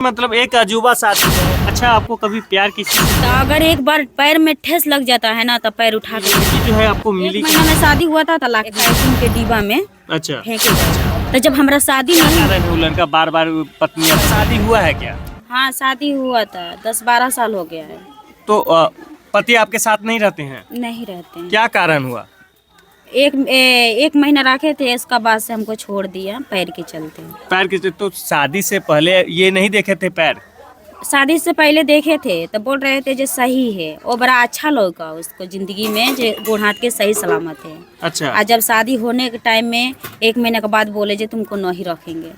मतलब एक अजूबा शादी है। अच्छा, आपको कभी प्यार किसी तो अगर एक बार पैर में ठेस लग जाता है ना तो पैर उठा के लड़की जो है आपको मिली? 1 महीना में शादी हुआ था, तलाक के डिब्बा में अच्छा, फेंके गए। तो जब हमारा शादी नहीं कारण है वो लड़का बार बार पत्नी शादी हुआ है क्या? हाँ शादी हुआ था, 10-12 साल हो गया है। तो पति आपके साथ नहीं रहते हैं? नहीं रहते हैं। क्या कारण हुआ? एक महीना रखे थे, इसका बाद से हमको छोड़ दिया पैर के चलते। पैर के तो शादी से पहले ये नहीं देखे थे पैर? शादी से पहले देखे थे तो बोल रहे थे जो सही है, वो बड़ा अच्छा लगा उसको जिंदगी में, जो गोड़ हाथ के सही सलामत है। अच्छा। और जब शादी होने के टाइम में 1 महीने के बाद बोले जो तुमको नहीं रखेंगे।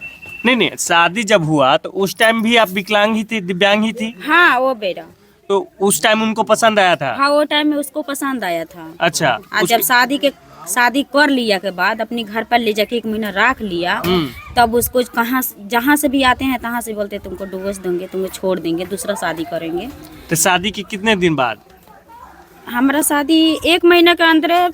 नहीं, शादी जब हुआ तो उस टाइम भी आप विकलांग ही थी, दिव्यांग ही थी? हाँ वो बेटा। तो उस टाइम उनको पसंद आया था? हाँ वो टाइम में उसको पसंद आया था। अच्छा। और जब शादी कर लिया के बाद अपनी घर पर ले जाके 1 महीना रख लिया, तब उसको कहाँ जहाँ से भी आते हैं तहाँ से बोलते तुमको डिवोर्स देंगे, तुमको छोड़ देंगे, दूसरा शादी करेंगे। तो शादी के कितने दिन बाद? हमारा शादी 1 महीने के अंदर,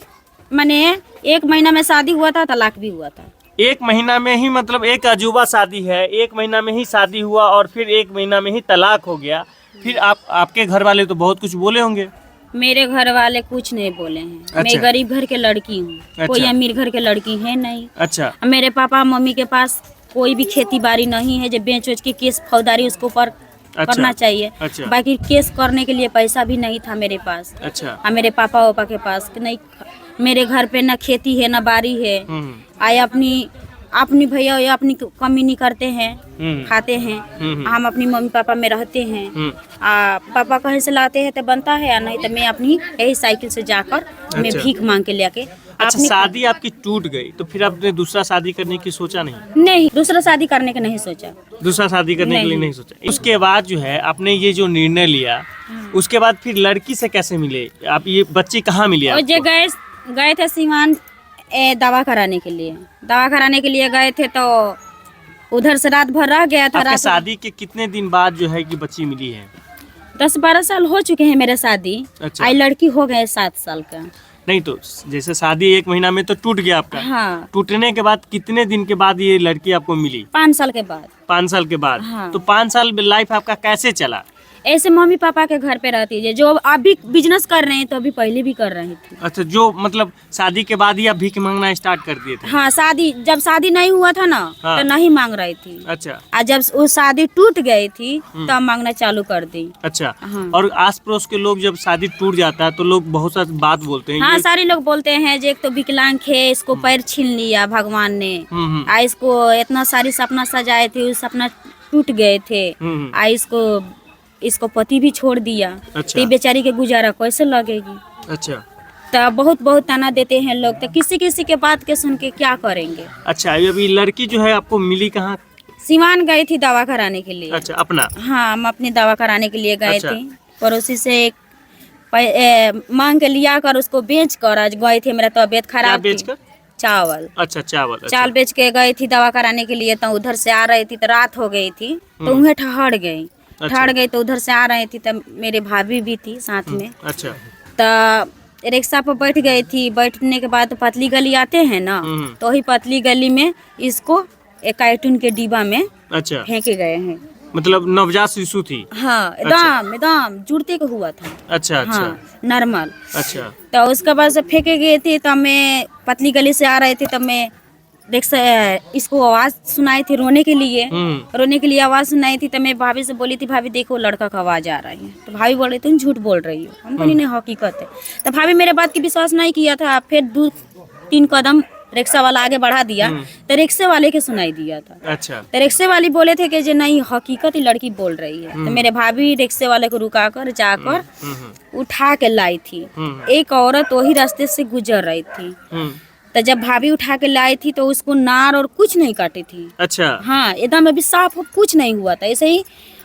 माने 1 महीना में शादी हुआ था, तलाक भी हुआ था। 1 महीना में ही? मतलब एक अजूबा शादी है, 1 महीना में ही शादी हुआ और फिर 1 महीना में ही तलाक हो गया। फिर आपके घर वाले तो बहुत कुछ बोले होंगे? मेरे घर वाले कुछ नहीं बोले हैं। अच्छा। मैं गरीब घर के लड़की हूँ। अच्छा। कोई अमीर घर के लड़की है नहीं। अच्छा। मेरे पापा मम्मी के पास कोई भी खेती बाड़ी नहीं है जो बेच वेच के केस फौजदारी उसको ऊपर करना चाहिए। अच्छा। बाकी केस करने के लिए पैसा भी नहीं था मेरे पास। अच्छा। और मेरे पापा वापा के पास नहीं। मेरे घर पे ना खेती है ना बाड़ी है। आए अपनी भैया या अपनी कमी नहीं करते हैं, खाते हैं। हम अपनी मम्मी पापा में रहते हैं। पापा कहीं से लाते हैं तो बनता है, या नहीं तो मैं अपनी यही साइकिल से जाकर मैं भीख मांग के लेके। अच्छा, शादी आपकी टूट गई तो फिर आपने दूसरा शादी करने की सोचा नहीं? नहीं, दूसरा शादी करने का नहीं सोचा। दूसरा शादी करने के लिए नहीं सोचा। उसके बाद जो है आपने ये जो निर्णय लिया, उसके बाद फिर लड़की से कैसे मिले आप? ये बच्ची कहाँ मिली? और जो गए थे सीवान दवा कराने के लिए गए थे, तो उधर से रात भर रह गया था। रात शादी के कितने दिन बाद जो है कि बच्ची मिली है? 10-12 साल हो चुके हैं मेरे शादी। अच्छा। आई लड़की हो गए 7 साल का। नहीं तो जैसे शादी 1 महीना में तो टूट गया आपका। हाँ। टूटने के बाद कितने दिन के बाद ये लड़की आपको मिली? 5 साल के बाद। 5 साल के बाद। हाँ। तो 5 साल में लाइफ आपका कैसे चला? ऐसे मम्मी पापा के घर पे रहती है, जो अभी बिजनेस कर रहे हैं तो अभी पहले भी कर रही थी। अच्छा, जो मतलब शादी के बाद ही आप भीख मांगना स्टार्ट कर दिए थे? हाँ, जब शादी नहीं हुआ था ना, हाँ। तो नहीं मांग रही थी। अच्छा। और जब वो शादी टूट गई थी तब मांगना चालू कर दी। अच्छा। हाँ। और आस पड़ोस के लोग जब शादी टूट जाता है तो लोग बहुत सारी बात बोलते हैं। हाँ, सारे लोग बोलते हैं जो एक तो विकलांग है, इसको पैर छीन लिया भगवान ने। आ इसको इतना सारी सपना सजाए थे, उस सपना टूट गए थे। आ इसको पति भी छोड़ दिया। अच्छा। तो बेचारी के गुजारा कैसे लगेगी? अच्छा। तो बहुत ताना देते हैं लोग, तो किसी के बात के सुन के क्या करेंगे। अच्छा, अभी लड़की जो है आपको मिली कहाँ? सीवान गई थी दवा कराने के लिए। अच्छा, अपना? हाँ, हम अपनी दवा कराने के लिए गए अच्छा। थे। पड़ोसी से मांग के लिया कर उसको बेच कर आज गए थे। मेरा तबीयत खराब थी। बेचकर? चावल। अच्छा, चावल। अच्छा। चावल बेच के गई थी दवा कराने के लिए, तो उधर से आ रही थी तो रात हो गई थी, तो उन्हें ठहर गई। तो उधर से आ रही थी, तो मेरे भाभी भी थी साथ में। अच्छा। तो रिक्शा पर बैठ गई थी। बैठने के बाद पतली गली आते हैं ना, तो वही पतली गली में इसको एक कार्टून के डिब्बा में अच्छा फेंके गए हैं। मतलब नवजात शिशु थी? हाँ, एकदम जुड़ते को हुआ था। अच्छा। अच्छा। हाँ, नॉर्मल। अच्छा। तो उसके बाद से फेंके गए थे, तब मैं पतली गली से आ रहे थे, तब मैं रिक्शा इसको आवाज सुनाई थी रोने के लिए आवाज सुनाई थी। तो मैं भाभी से बोली थी, भाभी देखो लड़का का आवाज आ रही है। तो भाभी बोल रही तुम झूठ बोल रही हो। हम बोली नहीं, हकीकत है। तो भाभी मेरे बात की विश्वास नहीं किया था। फिर 2-3 कदम रिक्शा वाला आगे बढ़ा दिया, तो रिक्शे वाले के सुनाई दिया था। अच्छा। तो रिक्शे वाली बोले थे कि नहीं, हकीकत ही लड़की बोल रही है। तो मेरे भाभी रिक्शे वाले को रुका कर जाकर उठा के लाई थी। एक औरत वही रास्ते से गुजर रही थी। तो जब भाभी उठा के लाई थी तो उसको नार और कुछ नहीं काटी थी। अच्छा। हाँ, एकदम अभी साफ कुछ नहीं हुआ था। ऐसे ही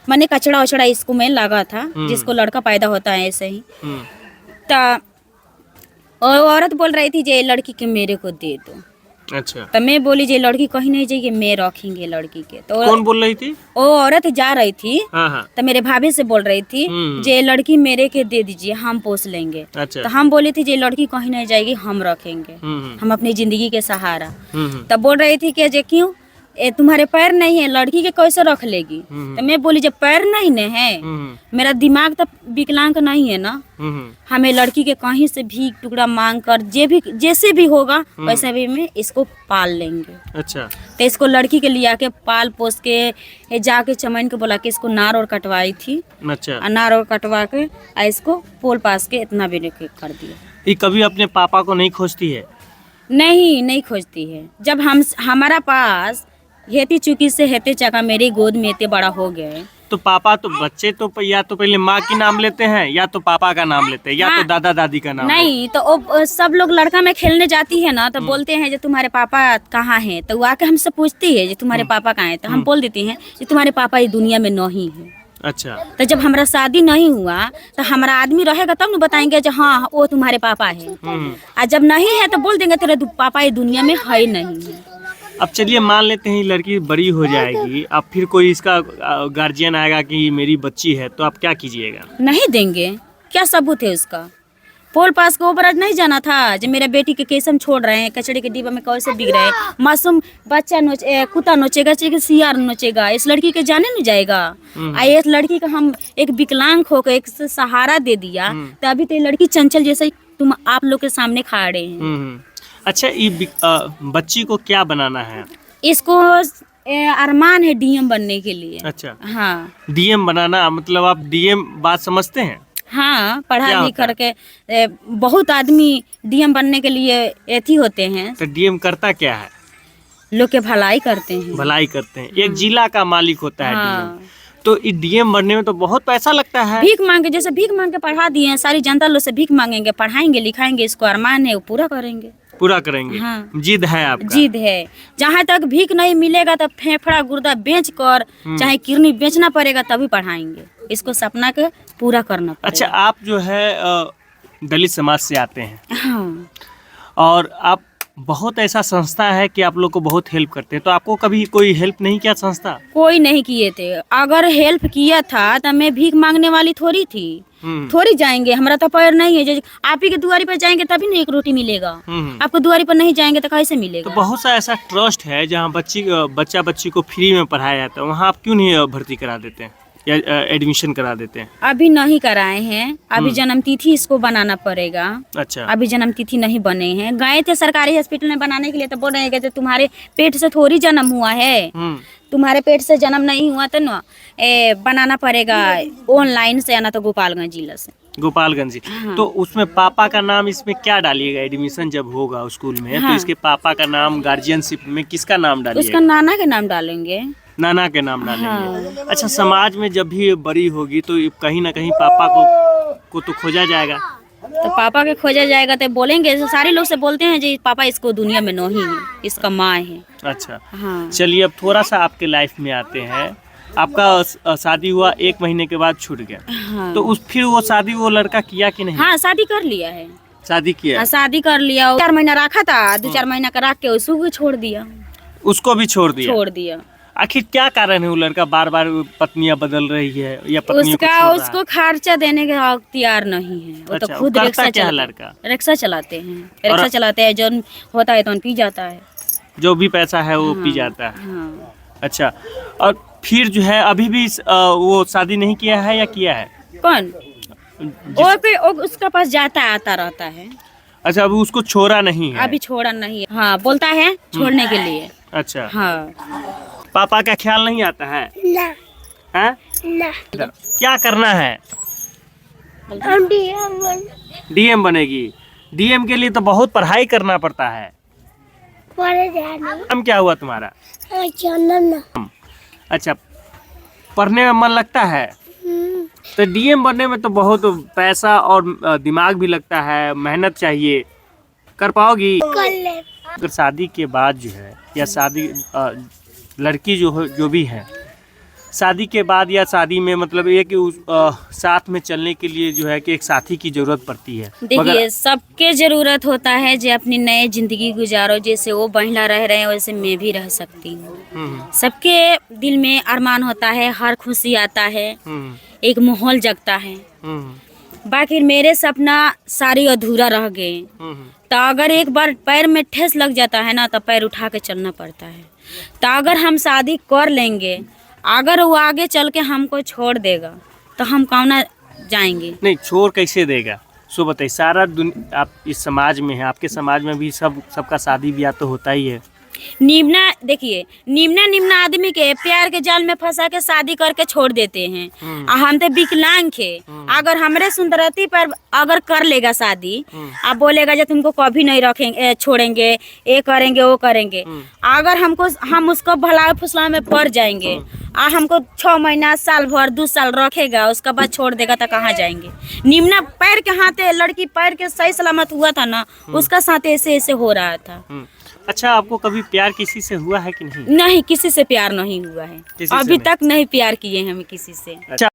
मैंने कचड़ा वचड़ा इसको में लगा था, जिसको लड़का पैदा होता है ऐसे ही। तो औरत बोल रही थी जे लड़की के मेरे को दे दो। अच्छा। तो मैं बोली जे लड़की कहीं नहीं जाएगी, मैं रखेंगे लड़की के। तो कौन बोल रही थी? वो औरत जा रही थी। हाँ। तो मेरे भाभी से बोल रही थी जे लड़की मेरे के दे दीजिए, हम पोस लेंगे। अच्छा। तो हम बोली थी जे लड़की कहीं नहीं जाएगी, हम रखेंगे, हम अपनी जिंदगी के सहारा। तब बोल रही थी कि जे क्यों तुम्हारे पैर नहीं है, लड़की के कैसे रख लेगी। तो मैं बोली जब पैर नहीं न है, मेरा दिमाग तो विकलांग नहीं है ना, हमें लड़की के कहीं से भी टुकड़ा मांग कर जैसे भी होगा वैसे भी में इसको पाल लेंगे। अच्छा। तो इसको लड़की के लिए आके पाल पोस के जाके चमन के बोला के इसको नार और कटवाई थी। अच्छा। नार और कटवा के इसको पोल पास के इतना भी कर दिया। ये कभी अपने पापा को नहीं खोजती है? नहीं खोजती है। जब हमारा पास हेती चुकी से हेते चका मेरी गोद में इतने बड़ा हो गए, तो पापा तो बच्चे तो या तो पहले माँ की नाम लेते हैं या तो पापा का नाम लेते हैं या तो दादा दादी का नाम नहीं तो वो सब लोग लड़का में खेलने जाती है ना, तो बोलते हैं जो तुम्हारे पापा कहाँ हैं, तो वो आके हमसे पूछती है जो तुम्हारे पापा कहाँ हैं, तो हम बोल देते हैं कि तुम्हारे पापा इस दुनिया में नहीं है। अच्छा। तो जब हमारा शादी नहीं हुआ तो हमारा आदमी रहेगा तब न बताएंगे जो हाँ वो तुम्हारे पापा है, और जब नहीं है तो बोल देंगे तेरे पापा इस दुनिया में है नहीं है। अब चलिए मान लेते हैं लड़की बड़ी हो जाएगी, अब फिर कोई इसका गार्जियन आएगा कि मेरी बच्ची है, तो आप क्या कीजिएगा? नहीं देंगे। क्या सबूत है उसका? पोल पास को ऊपर नहीं जाना था जो मेरा बेटी के केस हम छोड़ रहे हैं, कचड़े के डिब्बा में कैसे बिक रहे हैं, मासूम बच्चा कुत्ता नोचेगा चाहे सियार नोचेगा, इस लड़की के जाने नहीं जाएगा। इस लड़की का हम एक विकलांग होकर एक सहारा दे दिया, तो अभी तो लड़की चंचल जैसे तुम आप लोग के सामने खड़े हैं। अच्छा, ये बच्ची को क्या बनाना है? इसको अरमान है डीएम बनने के लिए। अच्छा। हाँ, डीएम बनाना मतलब आप डीएम बात समझते हैं? हाँ, पढ़ा लिख करके बहुत आदमी डीएम बनने के लिए एथी होते हैं। तो डीएम करता क्या है? लोग के भलाई करते हैं। भलाई करते हैं। एक जिला का मालिक होता है हाँ। डीएम। तो इस डीएम बनने में तो बहुत पैसा लगता है। भीख मांगे, जैसे भीख मांग के पढ़ा दिए हैं, सारी जनता लोग से भीख मांगेंगे, पढ़ाएंगे लिखाएंगे, इसको अरमान है वो पूरा करेंगे। पूरा करेंगे। हाँ। जिद है आपका? जिद है। जहाँ तक भीख नहीं मिलेगा तो फेफड़ा गुर्दा बेच कर चाहे किडनी बेचना पड़ेगा तभी पढ़ाएंगे। इसको सपना के पूरा करना पड़ेगा। अच्छा, आप जो है दलित समाज से आते हैं। हाँ। और आप बहुत ऐसा संस्था है कि आप लोग को बहुत हेल्प करते हैं, तो आपको कभी कोई हेल्प नहीं किया संस्था? कोई नहीं किए थे। अगर हेल्प किया था तो मैं भीख मांगने वाली थोड़ी थी। थोड़ी जाएंगे, हमारा तो पैर नहीं है, जो आप ही के दुआरी पर जाएंगे तभी ना एक रोटी मिलेगा। आपको दुआरी पर नहीं जाएंगे तो कैसे मिलेगा? तो बहुत सा ऐसा ट्रस्ट है जहाँ बच्चा बच्ची को फ्री में पढ़ाया जाता है, वहाँ आप क्यों नहीं भर्ती करा देते हैं या एडमिशन करा देते हैं? अभी नहीं कराए हैं, अभी जन्म तिथि इसको बनाना पड़ेगा। अच्छा। अभी जन्म तिथि नहीं बने हैं। गए थे सरकारी हॉस्पिटल में बनाने के लिए, तो बोल रहे हैं कि तुम्हारे पेट से थोड़ी जन्म हुआ है, तुम्हारे पेट से जन्म नहीं हुआ तो ना बनाना पड़ेगा ऑनलाइन से, आना तो गोपालगंज जिला से। गोपालगंज। हाँ। तो उसमें पापा का नाम इसमें क्या डालिएगा? एडमिशन जब होगा स्कूल में हाँ। तो इसके पापा का नाम, गार्जियनशिप में किसका नाम डालिएगा? उसका नाना के नाम डालेंगे। नाना के नाम डालेंगे। हाँ। अच्छा, समाज में जब भी बड़ी होगी तो कहीं ना कहीं पापा को तो खोजा जाएगा। तो पापा के खोजा जाएगा तो बोलेंगे, सारे लोग से बोलते हैं जी पापा इसको दुनिया में नहीं है, इसका माँ है। अच्छा। हाँ। चलिए, अब थोड़ा सा आपके लाइफ में आते हैं। आपका शादी हुआ 1 महीने के बाद छूट गया। हाँ। तो फिर वो शादी वो लड़का किया कि नहीं? हाँ, शादी कर लिया है। शादी किया? हाँ, शादी कर लिया। 4 महीना रखा था, 2-4 महीना का रख के उसको भी छोड़ दिया। उसको भी छोड़ दिया? आखिर क्या कारण है वो लड़का बार बार पत्नियां बदल रही है या पत्नियों को छोड़ रहा है? उसको खर्चा देने के अख्तियार नहीं है। वो अच्छा, तो खुद रिक्शा चलाते हैं। रिक्शा चलाते हैं, जो होता है तो पी जाता है, जो भी पैसा है वो पी जाता है। हाँ। अच्छा, और फिर जो है अभी भी वो शादी नहीं किया है या किया है? कौन? उसका पास जाता आता रहता है। अच्छा, अभी उसको छोड़ा नहीं है? अभी छोड़ा नहीं है। हाँ, बोलता है छोड़ने के लिए। अच्छा। हाँ। पापा का ख्याल नहीं आता है? ना। क्या करना है? डीएम बनेगी। डीएम के लिए तो बहुत पढ़ाई करना पड़ता है। नाम क्या हुआ तुम्हारा? अच्छा, पढ़ने में मन लगता है? तो डीएम बनने में तो बहुत पैसा और दिमाग भी लगता है, मेहनत चाहिए। कर पाओगी? अगर शादी के बाद जो है या शादी लड़की जो भी है शादी के बाद या शादी में मतलब ये कि साथ में चलने के लिए जो है कि एक साथी की जरूरत पड़ती है। देखिए, सबके जरूरत होता है जो अपनी नए जिंदगी गुजारो, जैसे वो बहिला रह रहे हैं वैसे मैं भी रह सकती हूँ। सबके दिल में अरमान होता है, हर खुशी आता है, एक माहौल जगता है। बाकी मेरे सपना सारी अधूरा रह गए। तो अगर एक बार पैर में ठेस लग जाता है ना तो पैर उठा के चलना पड़ता है। तो अगर हम शादी कर लेंगे, अगर वो आगे चल के हमको छोड़ देगा तो हम कौन जाएंगे। नहीं, छोड़ कैसे देगा सो बताइए। सारा आप इस समाज में है, आपके समाज में भी सबका शादी ब्याह तो होता ही है। निम्ना देखिए, निम्ना आदमी के प्यार के जाल में फंसा के शादी करके छोड़ देते हैं। हम तो विकलांग है, अगर हमरे सुंदरती पर अगर कर लेगा शादी, आप बोलेगा जो तुमको कभी नहीं रखेंगे, छोड़ेंगे, ये करेंगे वो करेंगे। अगर हम उसको भला फुसला में पड़ जाएंगे, हमको 6 महीना साल भर 2 साल रखेगा, उसके बाद छोड़ देगा तो कहाँ जाएंगे। निम्ना पैर के हाथे लड़की पैर के सही सलामत हुआ था ना, उसका साथ ऐसे ऐसे हो रहा था। अच्छा, आपको कभी प्यार किसी से हुआ है कि नहीं? नहीं, किसी से प्यार नहीं हुआ है, अभी तक नहीं प्यार किए हैं हम किसी से। अच्छा।